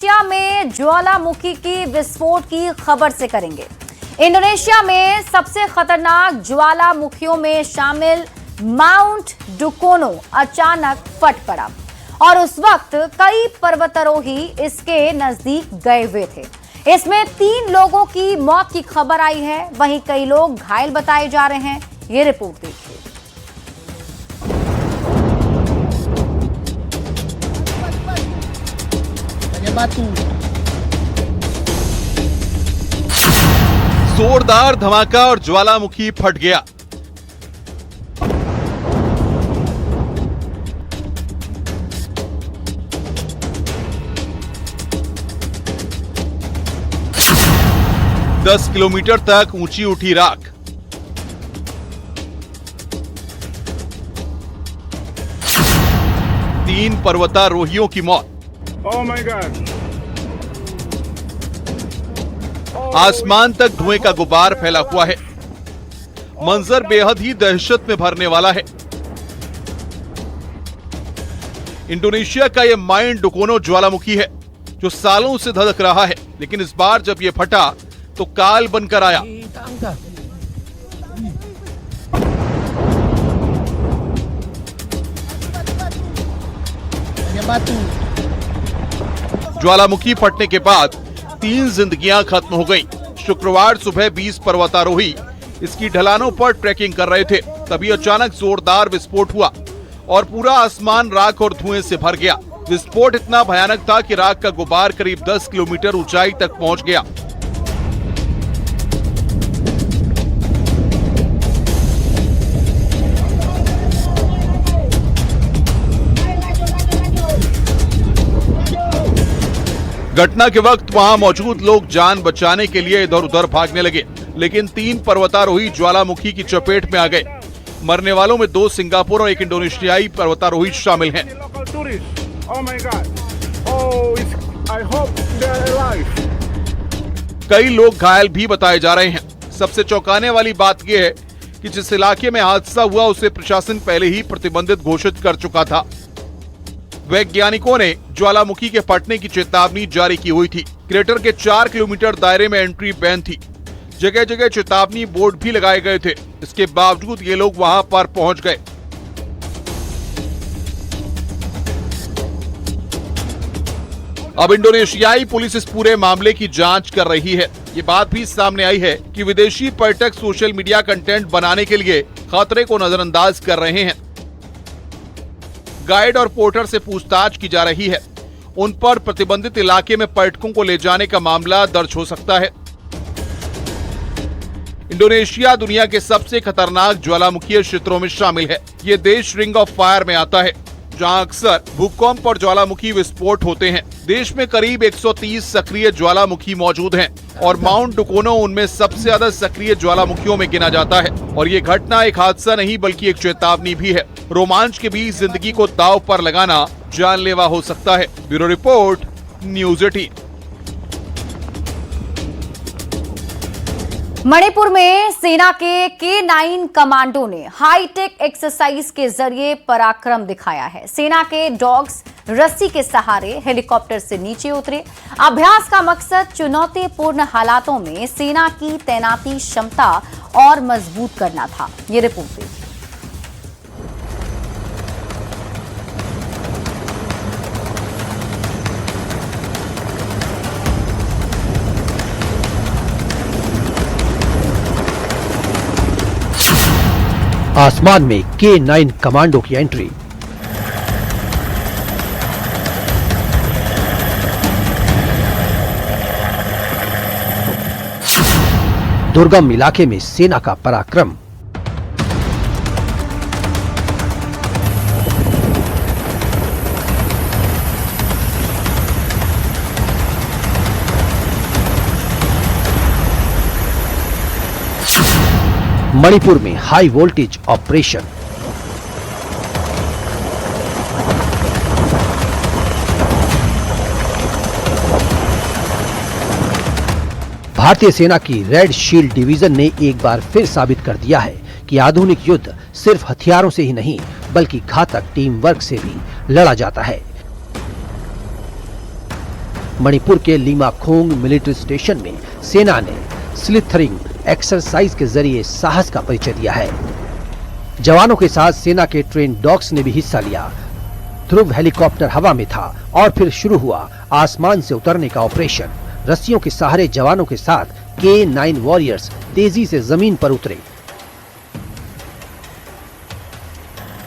Indonesia में ज्वालामुखी की विस्फोट की खबर से करेंगे। इंडोनेशिया में सबसे खतरनाक ज्वालामुखियों में शामिल माउंट डुकोनो अचानक फट पड़ा और उस वक्त कई पर्वतारोही इसके नजदीक गए हुए थे। इसमें 3 लोगों की मौत की खबर आई है, वहीं कई लोग घायल बताए जा रहे हैं। ये रिपोर्ट देखिए। जोरदार धमाका और ज्वालामुखी फट गया। दस किलोमीटर तक ऊंची उठी राख। तीन पर्वतारोहियों की मौत। Oh my God! आसमान तक धुएं का गुबार फैला हुआ है। मंजर बेहद ही दहशत में भरने वाला है। इंडोनेशिया का यह माउंट डुकोनो ज्वालामुखी है जो सालों से धधक रहा है, लेकिन इस बार जब यह फटा तो काल बनकर आया। ज्वालामुखी फटने के बाद 3 जिंदगियां खत्म हो गईं। शुक्रवार सुबह 20 पर्वतारोही इसकी ढलानों पर ट्रैकिंग कर रहे थे, तभी अचानक जोरदार विस्फोट हुआ और पूरा आसमान राख और धुएं से भर गया। विस्फोट इतना भयानक था कि राख का गुबार करीब 10 किलोमीटर ऊंचाई तक पहुंच गया। घटना के वक्त वहां मौजूद लोग जान बचाने के लिए इधर उधर भागने लगे, लेकिन 3 पर्वतारोही ज्वालामुखी की चपेट में आ गए। मरने वालों में 2 सिंगापुर और 1 इंडोनेशियाई पर्वतारोही शामिल हैं। कई लोग घायल भी बताए जा रहे हैं। सबसे चौंकाने वाली बात यह है कि जिस इलाके में हादसा हुआ उसे प्रशासन पहले ही प्रतिबंधित घोषित कर चुका था। वैज्ञानिकों ने ज्वालामुखी के फटने की चेतावनी जारी की हुई थी। क्रेटर के 4 किलोमीटर दायरे में एंट्री बैन थी। जगह जगह चेतावनी बोर्ड भी लगाए गए थे। इसके बावजूद ये लोग वहां पर पहुंच गए। अब इंडोनेशियाई पुलिस इस पूरे मामले की जांच कर रही है। ये बात भी सामने आई है कि विदेशी पर्यटक सोशल मीडिया कंटेंट बनाने के लिए खतरे को नजरअंदाज कर रहे हैं। गाइड और पोर्टर से पूछताछ की जा रही है। उन पर प्रतिबंधित इलाके में पर्यटकों को ले जाने का मामला दर्ज हो सकता है। इंडोनेशिया दुनिया के सबसे खतरनाक ज्वालामुखीय क्षेत्रों में शामिल है। ये देश रिंग ऑफ फायर में आता है, जहां अक्सर भूकंप और ज्वालामुखी विस्फोट होते हैं। देश में करीब 130 सक्रिय ज्वालामुखी मौजूद हैं और माउंट डुकोनो उनमें सबसे ज्यादा सक्रिय ज्वालामुखियों में गिना जाता है। और ये घटना एक हादसा नहीं बल्कि एक चेतावनी भी है। रोमांच के बीच जिंदगी को दांव पर लगाना जानलेवा हो सकता है। Bureau report, news 18। मणिपुर में सेना के K9 कमांडो ने हाईटेक एक्सरसाइज के जरिए पराक्रम दिखाया है। सेना के डॉग्स रस्सी के सहारे हेलीकॉप्टर से नीचे उतरे। अभ्यास का मकसद चुनौतीपूर्ण हालातों में सेना की तैनाती क्षमता और मजबूत करना था। ये रिपोर्ट देखिए। आसमान में K9 कमांडो की एंट्री। दुर्गम इलाके में सेना का पराक्रम। मणिपुर में हाई वोल्टेज ऑपरेशन। भारतीय सेना की रेड शील्ड डिवीजन ने एक बार फिर साबित कर दिया है कि आधुनिक युद्ध सिर्फ हथियारों से ही नहीं बल्कि घातक टीम वर्क से भी लड़ा जाता है। मणिपुर के लीमाखोंग मिलिट्री स्टेशन में सेना ने स्लिथरिंग एक्सरसाइज के जरिए साहस का परिचय दिया है। जवानों के साथ सेना के ट्रेन डॉग्स ने भी हिस्सा लिया। ध्रुव हेलीकॉप्टर हवा में था और फिर शुरू हुआ आसमान से उतरने का ऑपरेशन। रस्सियों के सहारे जवानों के साथ K9 वॉरियर्स तेजी से जमीन पर उतरे।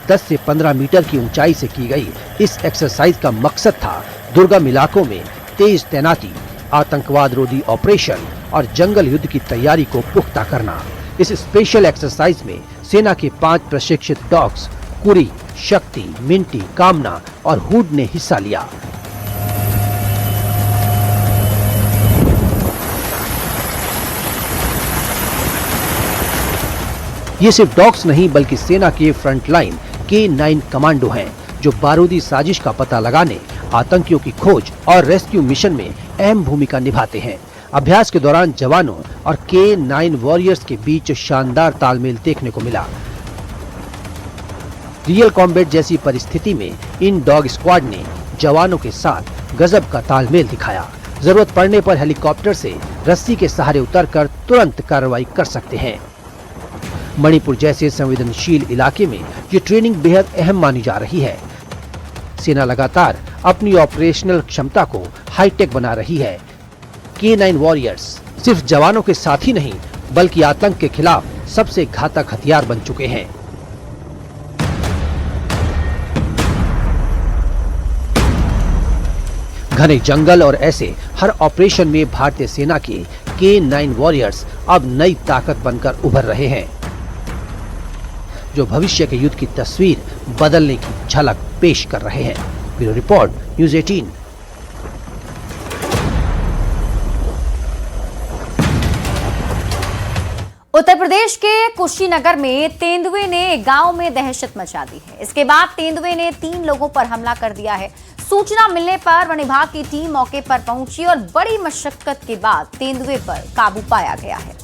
10 से 15 मीटर की ऊंचाई से की गई इस एक्सरसाइज का मकसद था दुर्गम इलाकों में तेज तैनाती, आतंकवाद रोधी ऑपरेशन और जंगल युद्ध की तैयारी को पुख्ता करना। इस स्पेशल एक्सरसाइज में सेना के 5 प्रशिक्षित डॉग्स कुरी, शक्ति, मिंटी, कामना और हुड ने हिस्सा लिया। ये सिर्फ डॉग्स नहीं बल्कि सेना के फ्रंटलाइन K9 कमांडो हैं, जो बारूदी साजिश का पता लगाने, आतंकियों की खोज और रेस्क्यू मिशन में अहम भूमिका निभाते हैं। अभ्यास के दौरान जवानों और K9 वॉरियर्स के बीच शानदार तालमेल देखने को मिला। रियल कॉम्बैट जैसी परिस्थिति में इन डॉग स्क्वाड ने जवानों के साथ गजब का तालमेल दिखाया। जरूरत पड़ने पर हेलीकॉप्टर से रस्सी के सहारे उतरकर तुरंत कार्रवाई कर सकते हैं। मणिपुर जैसे संवेदनशील इलाके में ये ट्रेनिंग बेहद अहम मानी जा रही है। सेना लगातार अपनी ऑपरेशनल क्षमता को हाईटेक बना रही है। K9 वॉरियर्स सिर्फ जवानों के साथ ही नहीं बल्कि आतंक के खिलाफ सबसे घातक हथियार बन चुके हैं। घने जंगल और ऐसे हर ऑपरेशन में भारतीय सेना के K9 वॉरियर्स अब नई ताकत बनकर उभर रहे हैं, जो भविष्य के युद्ध की तस्वीर बदलने की झलक पेश कर रहे हैं। Bureau report, news 18। Uttar Pradesh के कुशीनगर में तेंदुए ने गांव में दहशत मचा दी है। इसके बाद तेंदुए ने 3 लोगों पर हमला कर दिया है। सूचना मिलने पर वन विभाग की टीम मौके पर पहुंची और बड़ी मशक्कत के बाद तेंदुए पर काबू पाया गया है।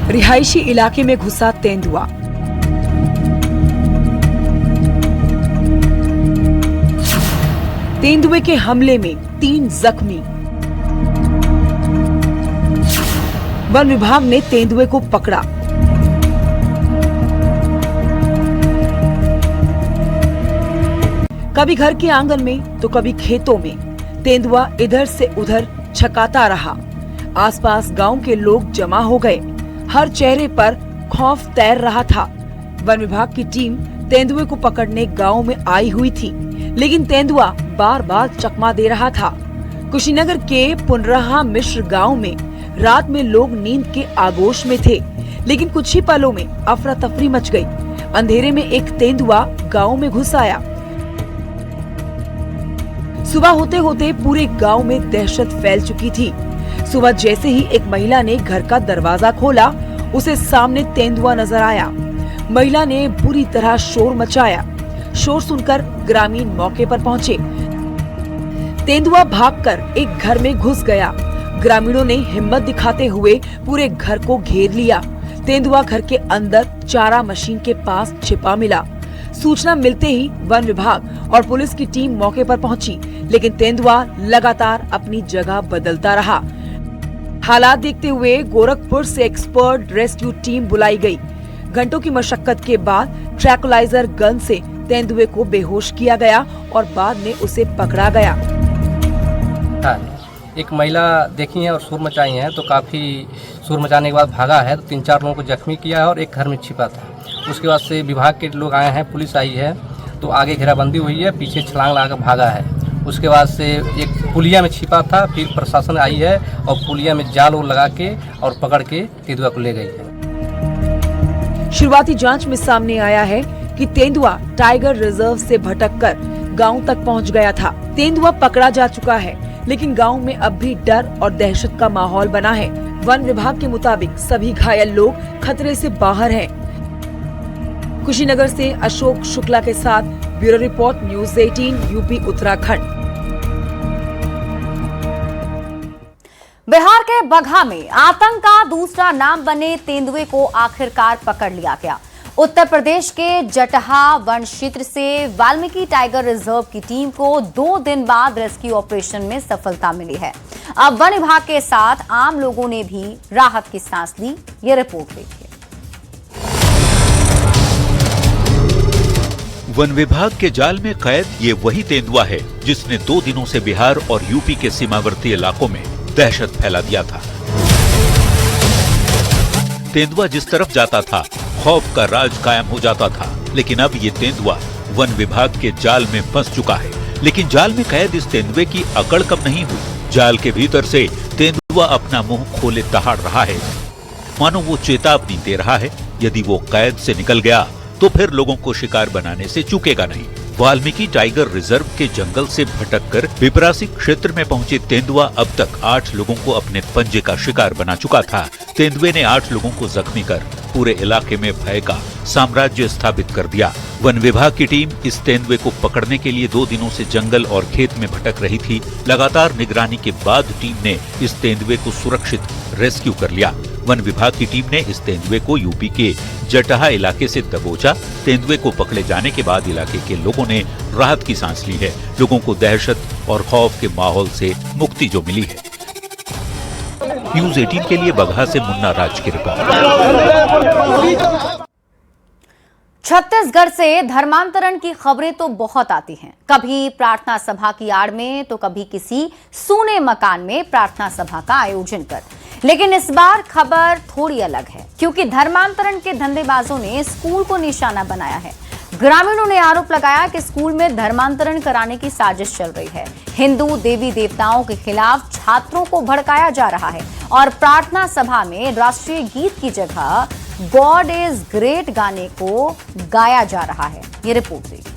रिहायशी इलाके में घुसा तेंदुआ। तेंदुए के हमले में 3 जख्मी। वन विभाग ने तेंदुए को पकड़ा। कभी घर के आंगन में तो कभी खेतों में तेंदुआ इधर से उधर छकाता रहा। आसपास गांव के लोग जमा हो गए। हर चेहरे पर खौफ तैर रहा था। वन विभाग की टीम तेंदुए को पकड़ने गांव में आई हुई थी, लेकिन तेंदुआ बार बार चकमा दे रहा था। कुशीनगर के पुनरहा मिश्र गांव में रात में लोग नींद के आगोश में थे, लेकिन कुछ ही पलों में अफरा तफरी मच गई। अंधेरे में एक तेंदुआ गांव में घुस आया। सुबह होते होते पूरे गांव में दहशत फैल चुकी थी। सुबह जैसे ही एक महिला ने घर का दरवाजा खोला, उसे सामने तेंदुआ नजर आया। महिला ने बुरी तरह शोर मचाया। शोर सुनकर ग्रामीण मौके पर पहुंचे। तेंदुआ भागकर एक घर में घुस गया। ग्रामीणों ने हिम्मत दिखाते हुए पूरे घर को घेर लिया। तेंदुआ घर के अंदर चारा मशीन के पास छिपा मिला। सूचना मिलते ही वन विभाग और पुलिस की टीम मौके पर पहुंची, लेकिन तेंदुआ लगातार अपनी जगह बदलता रहा। हालात देखते हुए गोरखपुर से एक्सपर्ट रेस्क्यू टीम बुलाई गई। घंटों की मशक्कत के बाद ट्रैंकुलाइजर गन से तेंदुए को बेहोश किया गया और बाद में उसे पकड़ा गया। एक महिला देखी है और शोर मचाई है, तो काफी शोर मचाने के बाद भागा है। तो 3-4 लोगों को जख्मी किया है और एक घर में छिपा था। उसके बाद से विभाग के लोग आए हैं, पुलिस आई है, तो आगे घेराबंदी हुई है, पीछे छलांग लगाकर भागा है। उसके बाद से एक पुलिया में छिपा था, फिर प्रशासन आई है और पुलिया में जाल लगा के और पकड़ के तेंदुआ को ले गई है। शुरुआती जांच में सामने आया है कि तेंदुआ टाइगर रिजर्व से भटककर गांव तक पहुंच गया था। तेंदुआ पकड़ा जा चुका है, लेकिन गांव में अब भी डर और दहशत का माहौल बना है। वन विभाग के मुताबिक सभी घायल लोग खतरे से बाहर हैं। कुशीनगर से अशोक शुक्ला के साथ bureau report, news 18 UP Uttarakhand. Bihar के बगहा में आतंक का दूसरा नाम बने तेंदुए को आखिरकार पकड़ लिया गया। उत्तर प्रदेश के जटहा वन क्षेत्र से वाल्मीकि टाइगर रिजर्व की टीम को 2 दिन बाद रेस्क्यू ऑपरेशन में सफलता मिली है। अब वन विभाग के साथ आम लोगों ने भी राहत की सांस ली। ये रिपोर्ट देखिए। वन विभाग के जाल में कैद ये वही तेंदुआ है जिसने 2 दिनों से बिहार और यूपी के सीमावर्ती इलाकों में दहशत फैला दिया था। तेंदुआ जिस तरफ जाता था खौफ का राज कायम हो जाता था, लेकिन अब ये तेंदुआ वन विभाग के जाल में फंस चुका है। लेकिन जाल में कैद इस तेंदुए की अकड़ कम नहीं हुई। जाल के भीतर से तेंदुआ अपना मुंह खोले दहाड़ रहा है, मानो वो चेतावनी दे रहा है यदि वो कैद से निकल गया तो फिर लोगों को शिकार बनाने से चूकेगा नहीं। वाल्मीकि टाइगर रिजर्व के जंगल से भटककर पिपरासी क्षेत्र में पहुंचे तेंदुआ अब तक 8 लोगों को अपने पंजे का शिकार बना चुका था। तेंदुए ने 8 लोगों को जख्मी कर पूरे इलाके में भय का साम्राज्य स्थापित कर दिया। वन विभाग की टीम इस तेंदुए को पकड़ने के लिए 2 दिनों से जंगल और खेत में भटक रही थी। लगातार निगरानी के बाद टीम ने इस तेंदुए को सुरक्षित रेस्क्यू कर लिया। वन विभाग की टीम ने इस तेंदुए को यूपी के जटहा इलाके से दबोचा। तेंदुए को पकड़े जाने के बाद इलाके के लोगों ने राहत की सांस ली है। लोगों को दहशत और खौफ के माहौल से मुक्ति जो मिली है। न्यूज़ 18 के लिए बगहा से मुन्ना राज की रिपोर्ट। छत्तीसगढ़ से धर्मांतरण की खबरें तो बहुत आती हैं, कभी प्रार्थना सभा की आड़ में तो कभी किसी सूने मकान में प्रार्थना सभा का आयोजन कर। लेकिन इस बार खबर थोड़ी अलग है, क्योंकि धर्मांतरण के धंधेबाजों ने स्कूल को निशाना बनाया है। ग्रामीणों ने आरोप लगाया कि स्कूल में धर्मांतरण कराने की साजिश चल रही है। हिंदू देवी देवताओं के खिलाफ छात्रों को भड़काया जा रहा है और प्रार्थना सभा में राष्ट्रीय गीत की जगह गॉड इज ग्रेट गाने को गाया जा रहा है। ये रिपोर्ट देखिए।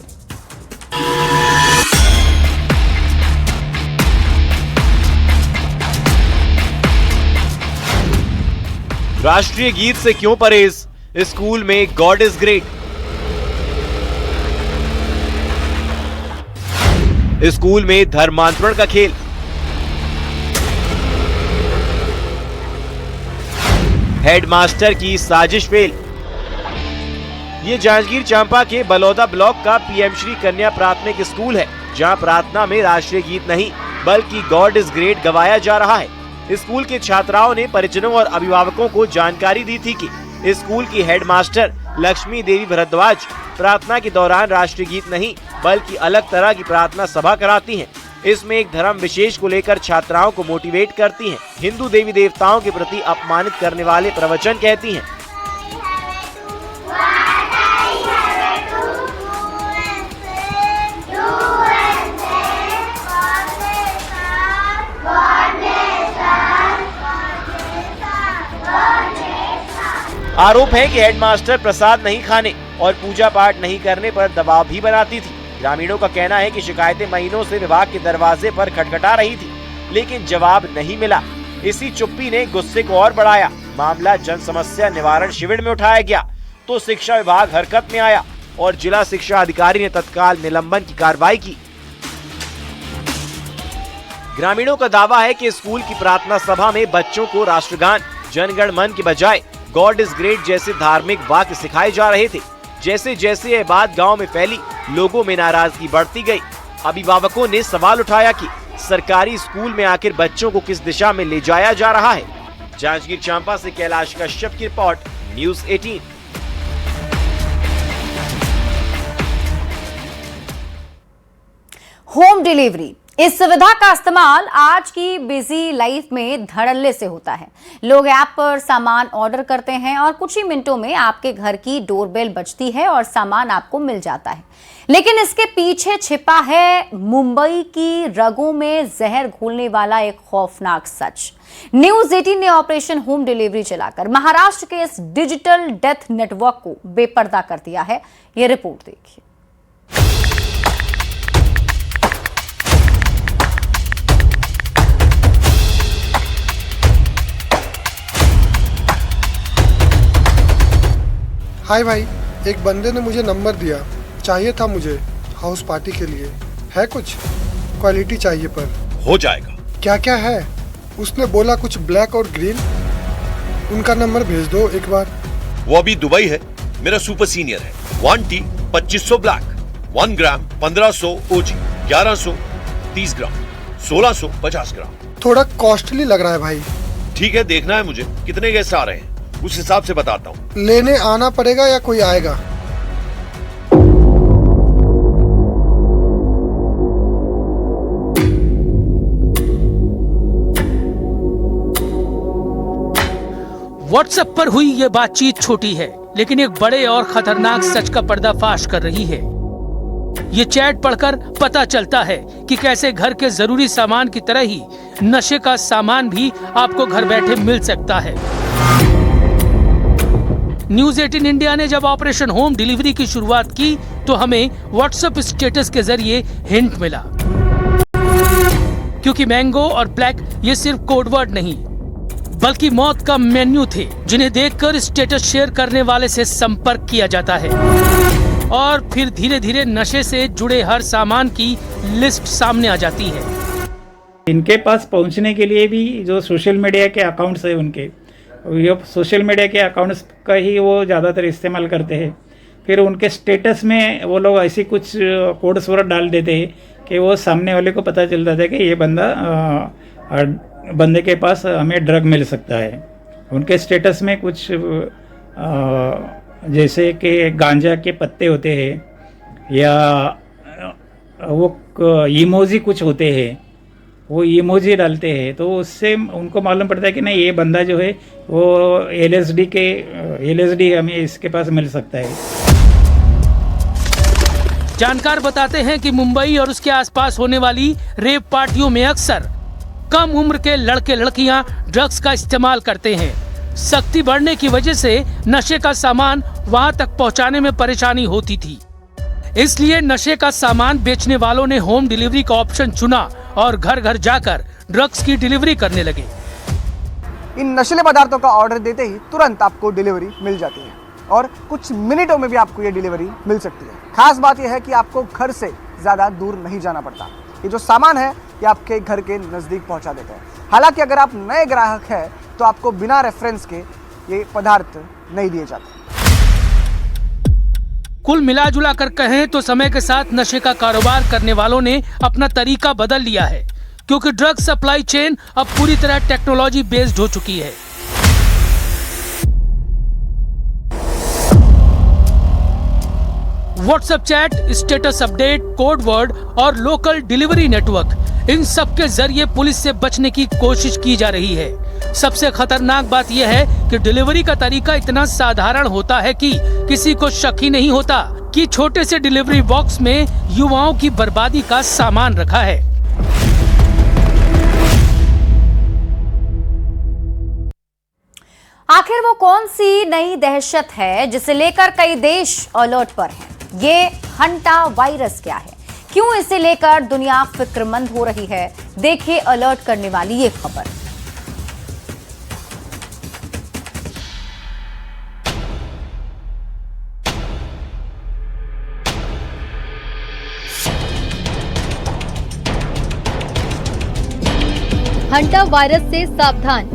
राष्ट्रीय गीत से क्यों परहेज, स्कूल में गॉड इज ग्रेट। स्कूल में धर्मांतरण का खेल। हेडमास्टर की साजिश फेल। ये जांजगीर चांपा के बलौदा ब्लॉक का पीएम श्री कन्या प्राथमिक स्कूल है, जहां प्रार्थना में राष्ट्रीय गीत नहीं बल्कि गॉड इज ग्रेट गवाया जा रहा है। स्कूल के छात्राओं ने परिजनों और अभिभावकों को जानकारी दी थी कि स्कूल की हेडमास्टर लक्ष्मी देवी भारद्वाज प्रार्थना के दौरान राष्ट्रीय गीत नहीं बल्कि अलग तरह की प्रार्थना सभा कराती हैं। इसमें एक धर्म विशेष को लेकर छात्राओं को मोटिवेट करती हैं। हिंदू देवी देवताओं के प्रति अपमानित करने वाले प्रवचन कहती हैं। आरोप है कि हेडमास्टर प्रसाद नहीं खाने और पूजा पाठ नहीं करने पर दबाव भी बनाती थी। ग्रामीणों का कहना है कि शिकायतें महीनों से विभाग के दरवाजे पर खटखटा रही थी, लेकिन जवाब नहीं मिला। इसी चुप्पी ने गुस्से को और बढ़ाया। मामला जन समस्या निवारण शिविर में उठाया गया तो शिक्षा विभाग हरकत में आया और जिला शिक्षा अधिकारी ने तत्काल निलंबन की कार्रवाई की। ग्रामीणों का दावा है कि स्कूल की प्रार्थना सभा में बच्चों को राष्ट्रगान, जनगण मन के बजाय गॉड इज ग्रेट जैसे धार्मिक वाक्य सिखाए जा रहे थे। जैसे जैसे यह बात गांव में फैली, लोगों में नाराजगी बढ़ती गई। अभिभावकों ने सवाल उठाया कि सरकारी स्कूल में आखिर बच्चों को किस दिशा में ले जाया जा रहा है। जांजगीर चांपा से कैलाश कश्यप की रिपोर्ट, न्यूज़ 18। होम डिलीवरी, इस सुविधा का इस्तेमाल आज की बिजी लाइफ में धड़ल्ले से होता है। लोग ऐप पर सामान ऑर्डर करते हैं और कुछ ही मिनटों में आपके घर की डोरबेल बजती है और सामान आपको मिल जाता है। लेकिन इसके पीछे छिपा है मुंबई की रगों में जहर घोलने वाला एक खौफनाक सच। न्यूज़ 18 ने ऑपरेशन होम डिलीवरी चलाकर महाराष्ट्र के इस डिजिटल डेथ नेटवर्क को बेपर्दा कर दिया है। ये रिपोर्ट देखिए। हाय भाई, एक बंदे ने मुझे नंबर दिया, चाहिए था मुझे हाउस पार्टी के लिए। है कुछ क्वालिटी चाहिए पर हो जाएगा। क्या क्या है? उसने बोला कुछ ब्लैक और ग्रीन। उनका नंबर भेज दो एक बार। वो अभी दुबई है, मेरा सुपर सीनियर है। 1 टी 2500 ब्लैक, 1 ग्राम 1500 ओजी, 1100 30 ग्राम, 1600 50 ग्राम। थोड़ा कॉस्टली लग रहा है भाई। ठीक है, देखना है मुझे कितने गैस आ रहे हैं, उस हिसाब से बताता हूँ। लेने आना पड़ेगा या कोई आएगा? व्हाट्सएप पर हुई ये बातचीत छोटी है, लेकिन एक बड़े और खतरनाक सच का पर्दाफाश कर रही है। ये चैट पढ़कर पता चलता है कि कैसे घर के जरूरी सामान की तरह ही नशे का सामान भी आपको घर बैठे मिल सकता है। न्यूज 18 इंडिया ने जब ऑपरेशन होम डिलीवरी की शुरुआत की तो हमें व्हाट्सएप स्टेटस के जरिए हिंट मिला, क्योंकि मैंगो और ब्लैक ये सिर्फ कोडवर्ड नहीं बल्कि मौत का मेन्यू थे, जिन्हें देखकर स्टेटस शेयर करने वाले से संपर्क किया जाता है और फिर धीरे धीरे नशे से जुड़े हर सामान की लिस्ट सामने आ जाती है। इनके पास पहुंचने के लिए भी जो सोशल मीडिया के अकाउंट्स है उनके, ये सोशल मीडिया के अकाउंट्स का ही वो ज़्यादातर इस्तेमाल करते हैं। फिर उनके स्टेटस में वो लोग ऐसी कुछ कोड्स वगैरह डाल देते हैं कि वो सामने वाले को पता चलता था कि ये बंदे के पास हमें ड्रग मिल सकता है। उनके स्टेटस में कुछ जैसे कि गांजा के पत्ते होते हैं या वो इमोजी कुछ होते हैं, वो इमोजी डालते हैं, तो उससे उनको मालूम पड़ता है कि नहीं ये बंदा जो है वो LSD हमें इसके पास मिल सकता है। जानकार बताते हैं कि मुंबई और उसके आसपास होने वाली रेव पार्टियों में अक्सर कम उम्र के लड़के लड़कियां ड्रग्स का इस्तेमाल करते हैं। सख्ती बढ़ने की वजह से नशे का सामान वहां तक पहुंचाने में परेशानी होती थी, इसलिए नशे का सामान बेचने वालों ने होम डिलीवरी का ऑप्शन चुना और घर घर जाकर ड्रग्स की डिलीवरी करने लगे। इन नशीले पदार्थों का ऑर्डर देते ही तुरंत आपको डिलीवरी मिल जाती है और कुछ मिनटों में भी आपको ये डिलीवरी मिल सकती है। खास बात यह है कि आपको घर से ज़्यादा दूर नहीं जाना पड़ता। ये जो सामान है ये आपके घर के नज़दीक पहुंचा देते हैं। हालांकि अगर आप नए ग्राहक हैं तो आपको बिना रेफरेंस के ये पदार्थ नहीं दिए जाते। कुल मिलाजुला कर कहें तो समय के साथ नशे का कारोबार करने वालों ने अपना तरीका बदल लिया है, क्योंकि ड्रग सप्लाई चेन अब पूरी तरह टेक्नोलॉजी बेस्ड हो चुकी है। WhatsApp chat, status update, code word और लोकल डिलीवरी नेटवर्क, इन सब के जरिए पुलिस से बचने की कोशिश की जा रही है। सबसे खतरनाक बात यह है कि डिलीवरी का तरीका इतना साधारण होता है कि किसी को शक ही नहीं होता कि छोटे से डिलीवरी बॉक्स में युवाओं की बर्बादी का सामान रखा है। आखिर वो कौन सी नई दहशत है जिसे लेकर कई देश अलर्ट पर हैं? ये हंटा वायरस क्या है? क्यों इसे लेकर दुनिया फिक्रमंद हो रही है? देखिए अलर्ट करने वाली ये खबर। हंटा वायरस से सावधान।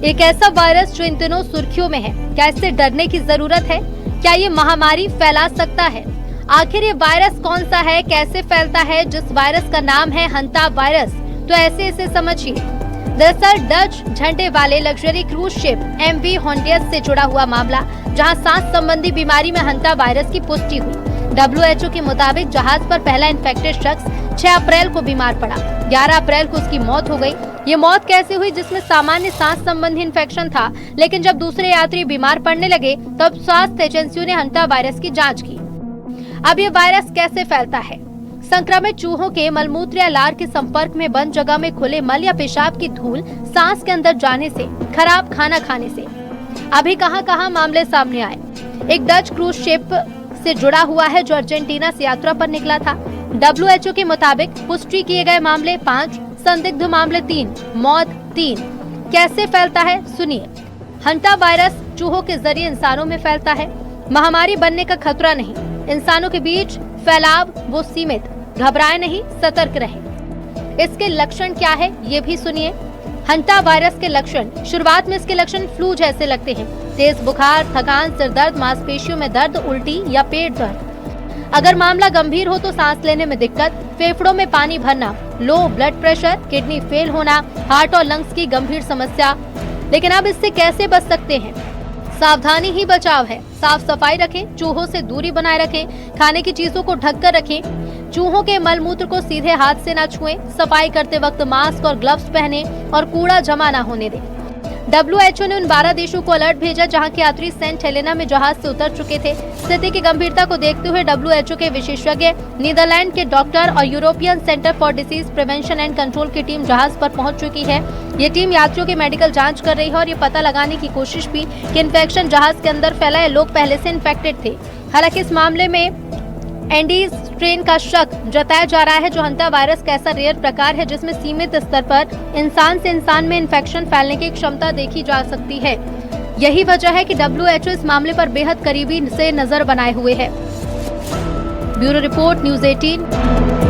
एक ऐसा वायरस जो इन दिनों सुर्खियों में है। क्या इससे डरने की जरूरत है? क्या ये महामारी फैला सकता है? आखिर ये वायरस कौन सा है, कैसे फैलता है? जिस वायरस का नाम है हंटा वायरस, तो ऐसे इसे समझिए। दरअसल डच झंडे वाले लग्जरी क्रूज शिप MV हॉन्डियस से जुड़ा हुआ मामला, जहां सांस संबंधी बीमारी में हंटा वायरस की पुष्टि हुई। WHO के मुताबिक जहाज पर पहला इन्फेक्टेड शख्स 6 अप्रैल को बीमार पड़ा। 11 अप्रैल को उसकी मौत हो गई। ये मौत कैसे हुई? जिसमें सामान्य सांस संबंधी इन्फेक्शन था, लेकिन जब दूसरे यात्री बीमार पड़ने लगे तब स्वास्थ्य एजेंसियों ने हंटा वायरस की जांच की। अब ये वायरस कैसे फैलता है? संक्रमित चूहों के मलमूत्र या लार के संपर्क में बंद जगह में खुले मल या पेशाब की धूल सांस के अंदर जाने से, खराब खाना खाने से। अभी कहां मामले सामने आए। एक डच क्रूज शिप से जुड़ा हुआ है जो अर्जेंटीना से यात्रा पर निकला था। WHO के मुताबिक पुष्टि किए गए मामले 5, संदिग्ध मामले 3, मौत 3। कैसे फैलता है सुनिए। हंटा वायरस चूहों के जरिए इंसानों में फैलता है। महामारी बनने का खतरा नहीं, इंसानों के बीच फैलाव वो सीमित। घबराए नहीं, सतर्क रहें। इसके लक्षण क्या है ये भी सुनिए। हंटा वायरस के लक्षण। शुरुआत में इसके लक्षण फ्लू जैसे लगते हैं, तेज बुखार, थकान, सिर दर्द, मांसपेशियों में दर्द, उल्टी या पेट दर्द। अगर मामला गंभीर हो तो सांस लेने में दिक्कत, फेफड़ों में पानी भरना, low blood pressure, kidney fail होना, हार्ट और लंग्स की गंभीर समस्या। लेकिन अब इससे कैसे बच सकते हैं? सावधानी ही बचाव है। साफ सफाई रखें, चूहों से दूरी बनाए रखें, खाने की चीजों को ढककर रखें, चूहों के मल मूत्र को सीधे हाथ से न छुएं, सफाई करते वक्त मास्क और ग्लव्स पहने और कूड़ा जमा न होने दें। WHO ने उन 12 देशों को अलर्ट भेजा जहां के यात्री सेंट हेलेना में जहाज से उतर चुके थे। स्थिति की गंभीरता को देखते हुए WHO के विशेषज्ञ, नीदरलैंड के डॉक्टर और European centre for disease prevention and control की टीम जहाज पर पहुंच चुकी है। ये टीम यात्रियों की मेडिकल जांच कर रही है और ये पता लगाने की कोशिश भी कि इन्फेक्शन जहाज के अंदर फैला है, लोग पहले से इन्फेक्टेड थे। हालांकि इस मामले में एंडीज स्ट्रेन का शक जताया जा रहा है, जो हंटा वायरस का ऐसा रेयर प्रकार है जिसमें सीमित स्तर पर इंसान से इंसान में इन्फेक्शन फैलने की क्षमता देखी जा सकती है। यही वजह है कि WHO इस मामले पर बेहद करीबी से नजर बनाए हुए है। Bureau report, news 18।